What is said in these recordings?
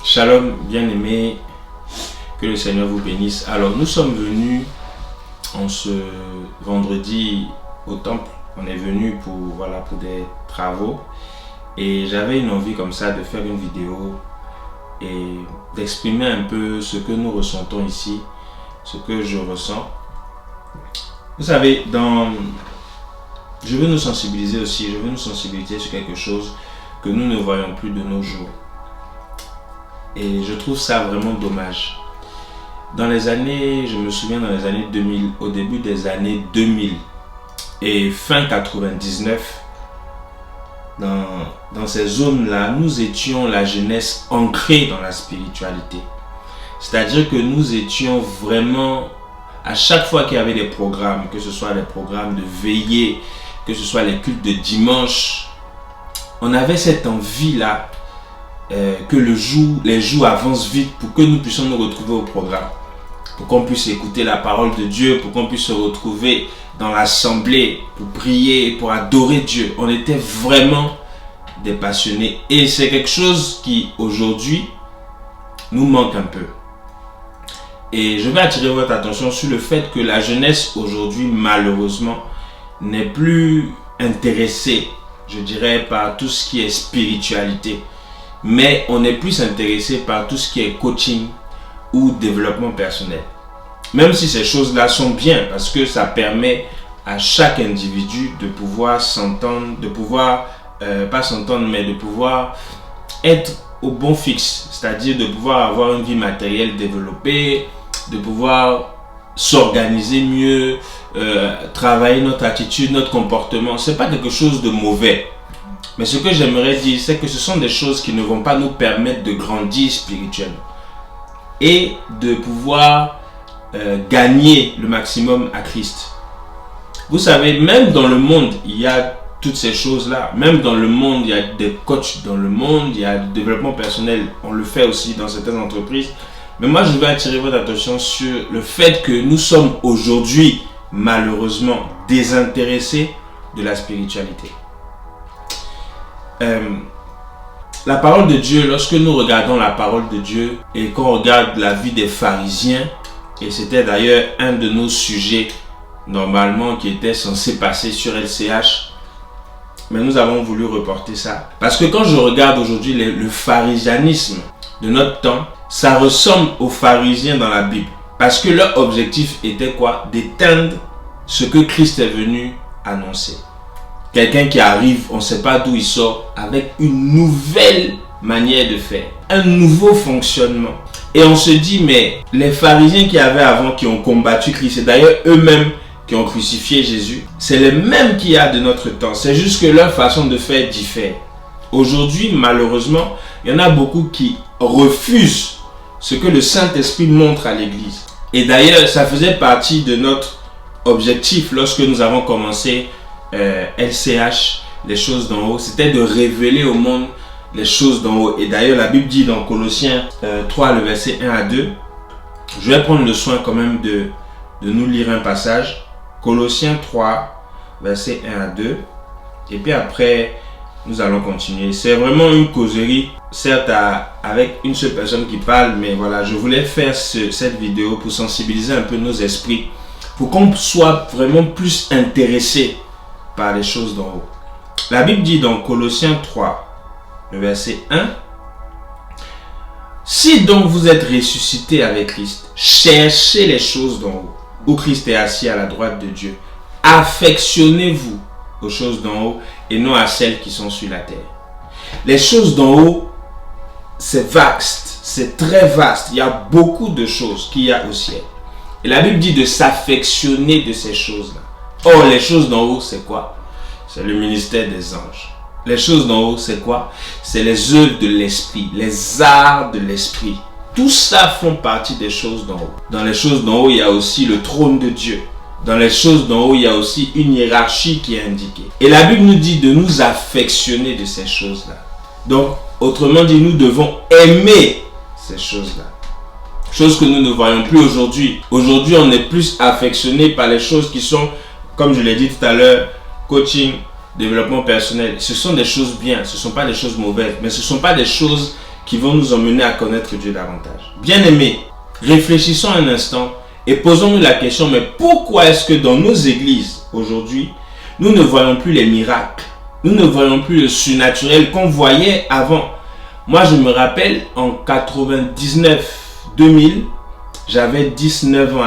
Shalom, bien-aimés, que le Seigneur vous bénisse. Alors, nous sommes venus en ce vendredi au temple. On est venu pour des travaux et j'avais une envie comme ça de faire une vidéo et d'exprimer un peu ce que nous ressentons ici, ce que je ressens. Vous savez, je veux nous sensibiliser aussi, sur quelque chose que nous ne voyons plus de nos jours. Et je trouve ça vraiment dommage. Dans les années, je me souviens dans les années 2000, au début des années 2000 et fin 99, dans ces zones-là, nous étions la jeunesse ancrée dans la spiritualité. C'est-à-dire que nous étions vraiment, à chaque fois qu'il y avait des programmes, que ce soit les programmes de veillée, que ce soit les cultes de dimanche, on avait cette envie-là que les jours avancent vite pour que nous puissions nous retrouver au programme, pour qu'on puisse écouter la parole de Dieu, pour qu'on puisse se retrouver dans l'assemblée, pour prier, pour adorer Dieu. On était vraiment des passionnés et c'est quelque chose qui aujourd'hui nous manque un peu. Et je vais attirer votre attention sur le fait que la jeunesse aujourd'hui, malheureusement, n'est plus intéressée, je dirais, par tout ce qui est spiritualité. Mais on est plus intéressé par tout ce qui est coaching ou développement personnel. Même si ces choses-là sont bien parce que ça permet à chaque individu de pouvoir s'entendre, de pouvoir être au bon fixe. C'est-à-dire de pouvoir avoir une vie matérielle développée, de pouvoir s'organiser mieux, travailler notre attitude, notre comportement. Ce n'est pas quelque chose de mauvais. Mais ce que j'aimerais dire, c'est que ce sont des choses qui ne vont pas nous permettre de grandir spirituellement et de pouvoir gagner le maximum à Christ. Vous savez, même dans le monde, il y a toutes ces choses-là. Même dans le monde, il y a des coachs dans le monde, il y a du développement personnel. On le fait aussi dans certaines entreprises. Mais moi, je vais attirer votre attention sur le fait que nous sommes aujourd'hui, malheureusement, désintéressés de la spiritualité. La parole de Dieu, lorsque nous regardons la parole de Dieu et qu'on regarde la vie des pharisiens, et c'était d'ailleurs un de nos sujets normalement qui était censé passer sur LCH, mais nous avons voulu reporter ça. Parce que quand je regarde aujourd'hui le pharisianisme de notre temps, ça ressemble aux pharisiens dans la Bible. Parce que leur objectif était quoi? D'éteindre ce que Christ est venu annoncer. Quelqu'un qui arrive, on ne sait pas d'où il sort, avec une nouvelle manière de faire, un nouveau fonctionnement. Et on se dit, mais les pharisiens qui avaient avant, qui ont combattu Christ, et d'ailleurs eux-mêmes qui ont crucifié Jésus, c'est les mêmes qu'il y a de notre temps. C'est juste que leur façon de faire diffère. Aujourd'hui, malheureusement, il y en a beaucoup qui refusent ce que le Saint-Esprit montre à l'Église. Et d'ailleurs, ça faisait partie de notre objectif lorsque nous avons commencé LCH, les choses d'en haut, c'était de révéler au monde les choses d'en haut. Et d'ailleurs, la Bible dit dans Colossiens 3, le verset 1 à 2, je vais prendre le soin quand même de nous lire un passage. Colossiens 3, verset 1 à 2. Et puis après, nous allons continuer. C'est vraiment une causerie, certes avec une seule personne qui parle, mais voilà, je voulais faire cette vidéo pour sensibiliser un peu nos esprits, pour qu'on soit vraiment plus intéressés par les choses d'en haut. La Bible dit dans Colossiens 3, le verset 1, « Si donc vous êtes ressuscités avec Christ, cherchez les choses d'en haut, où Christ est assis à la droite de Dieu. Affectionnez-vous aux choses d'en haut et non à celles qui sont sur la terre. » Les choses d'en haut, c'est vaste, c'est très vaste. Il y a beaucoup de choses qu'il y a au ciel. Et la Bible dit de s'affectionner de ces choses-là. Or, les choses d'en haut, c'est quoi? C'est le ministère des anges. Les choses d'en haut, c'est quoi? C'est les œuvres de l'esprit, les arts de l'esprit. Tout ça font partie des choses d'en haut. Dans les choses d'en haut, il y a aussi le trône de Dieu. Dans les choses d'en haut, il y a aussi une hiérarchie qui est indiquée. Et la Bible nous dit de nous affectionner de ces choses-là. Donc, autrement dit, nous devons aimer ces choses-là. Choses que nous ne voyons plus aujourd'hui. Aujourd'hui, on est plus affectionné par les choses qui sont, comme je l'ai dit tout à l'heure, coaching, développement personnel. Ce sont des choses bien, ce ne sont pas des choses mauvaises, mais ce ne sont pas des choses qui vont nous emmener à connaître Dieu davantage. Bien-aimés, réfléchissons un instant et posons-nous la question, mais pourquoi est-ce que dans nos églises aujourd'hui, nous ne voyons plus les miracles, nous ne voyons plus le surnaturel qu'on voyait avant? Moi, je me rappelle en 99-2000, j'avais 19 ans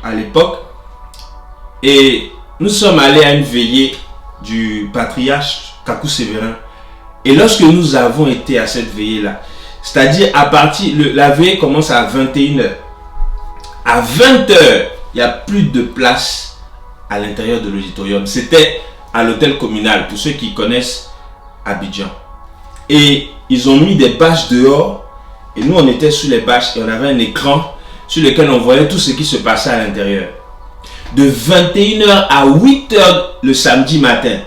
à l'époque et nous sommes allés à une veillée du patriarche Kakou Sévérin. Et lorsque nous avons été à cette veillée-là, c'est-à-dire la veillée commence à 21h. À 20h, il n'y a plus de place à l'intérieur de l'auditorium. C'était à l'hôtel communal, pour ceux qui connaissent Abidjan. Et ils ont mis des bâches dehors. Et nous, on était sur les bâches et on avait un écran sur lequel on voyait tout ce qui se passait à l'intérieur. De 21h à 8h le samedi matin,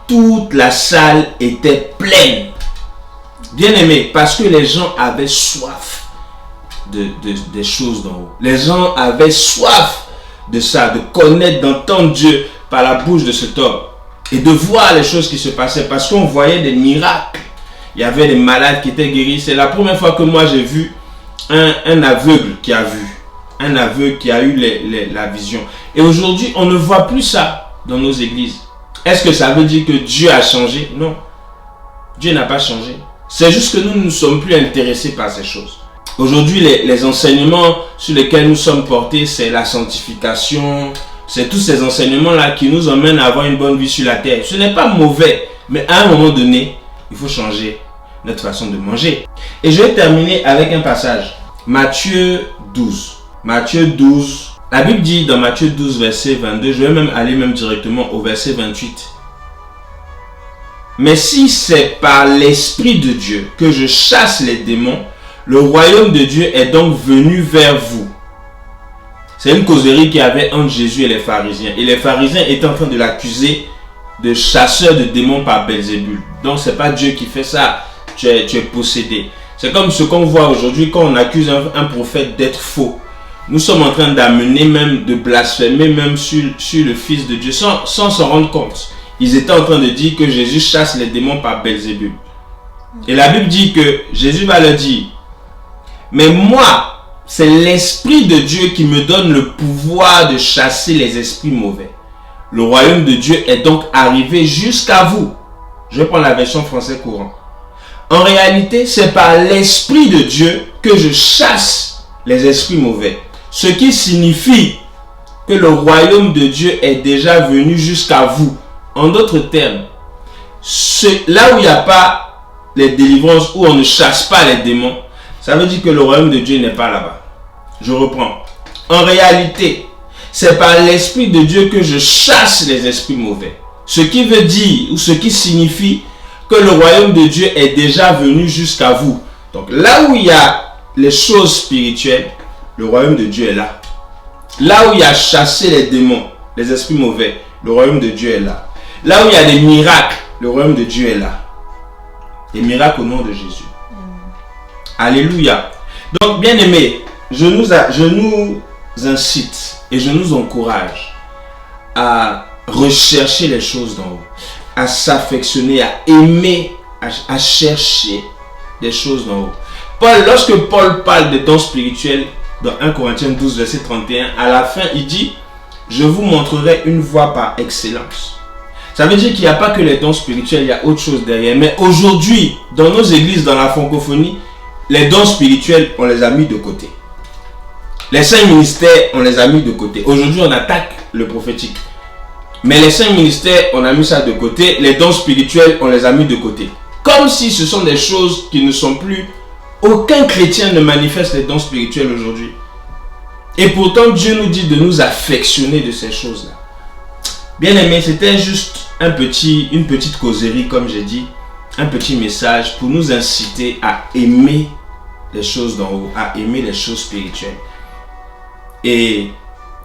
toute la salle était pleine. Bien aimé, parce que les gens avaient soif des choses d'en haut. Les gens avaient soif de ça, de connaître, d'entendre Dieu par la bouche de cet homme et de voir les choses qui se passaient, parce qu'on voyait des miracles. Il y avait des malades qui étaient guéris. C'est la première fois que moi j'ai vu un aveugle qui a vu, un aveugle qui a eu la vision. Et aujourd'hui, on ne voit plus ça dans nos églises. Est-ce que ça veut dire que Dieu a changé? Non. Dieu n'a pas changé. C'est juste que nous ne sommes plus intéressés par ces choses. Aujourd'hui, les enseignements sur lesquels nous sommes portés, c'est la sanctification. C'est tous ces enseignements-là qui nous emmènent à avoir une bonne vie sur la terre. Ce n'est pas mauvais, mais à un moment donné, il faut changer notre façon de manger. Et je vais terminer avec un passage. Matthieu 12. Matthieu 12. La Bible dit dans Matthieu 12, verset 22, je vais même aller directement au verset 28. Mais si c'est par l'Esprit de Dieu que je chasse les démons, le royaume de Dieu est donc venu vers vous. C'est une causerie qu'il y avait entre Jésus et les pharisiens. Et les pharisiens étaient en train de l'accuser de chasseur de démons par Belzébul. Donc c'est pas Dieu qui fait ça, tu es possédé. C'est comme ce qu'on voit aujourd'hui quand on accuse un prophète d'être faux. Nous sommes en train d'amener même, de blasphémer même sur le Fils de Dieu sans s'en rendre compte. Ils étaient en train de dire que Jésus chasse les démons par Belzébul. Et la Bible dit que Jésus va leur dire, mais moi, c'est l'Esprit de Dieu qui me donne le pouvoir de chasser les esprits mauvais. Le royaume de Dieu est donc arrivé jusqu'à vous. Je vais prendre la version français courant. En réalité, c'est par l'Esprit de Dieu que je chasse les esprits mauvais. Ce qui signifie que le royaume de Dieu est déjà venu jusqu'à vous. En d'autres termes, là où il n'y a pas les délivrances, où on ne chasse pas les démons, ça veut dire que le royaume de Dieu n'est pas là-bas. Je reprends. En réalité, c'est par l'Esprit de Dieu que je chasse les esprits mauvais. Ce qui veut dire, ou ce qui signifie que le royaume de Dieu est déjà venu jusqu'à vous. Donc là où il y a les choses spirituelles, le royaume de Dieu est là. Là où il y a chassé les démons, les esprits mauvais, le royaume de Dieu est là. Là où il y a des miracles, le royaume de Dieu est là. Des miracles au nom de Jésus. Alléluia. Donc, bien aimés, je nous incite et je nous encourage à rechercher les choses d'en haut, à s'affectionner, à aimer, à chercher des choses d'en haut. Lorsque Paul parle des dons spirituels dans 1 Corinthiens 12, verset 31, à la fin, il dit, je vous montrerai une voie par excellence. Ça veut dire qu'il n'y a pas que les dons spirituels, il y a autre chose derrière. Mais aujourd'hui, dans nos églises, dans la francophonie, les dons spirituels, on les a mis de côté. Les 5 ministères, on les a mis de côté. Aujourd'hui, on attaque le prophétique. Mais les 5 ministères, on a mis ça de côté. Les dons spirituels, on les a mis de côté. Comme si ce sont des choses qui ne sont plus... Aucun chrétien ne manifeste les dons spirituels aujourd'hui. Et pourtant, Dieu nous dit de nous affectionner de ces choses-là. Bien aimé, c'était juste une petite causerie, comme j'ai dit. Un petit message pour nous inciter à aimer les choses d'en haut, à aimer les choses spirituelles. Et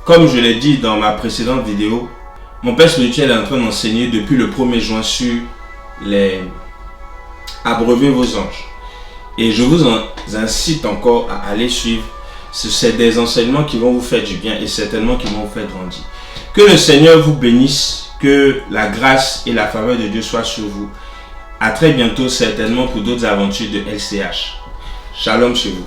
comme je l'ai dit dans ma précédente vidéo, mon père spirituel est en train d'enseigner depuis le 1er juin sur les abreuvez vos anges. Et je vous incite encore à aller suivre. C'est des enseignements qui vont vous faire du bien et certainement qui vont vous faire grandir. Que le Seigneur vous bénisse, que la grâce et la faveur de Dieu soient sur vous. À très bientôt certainement pour d'autres aventures de LCH. Shalom chez vous.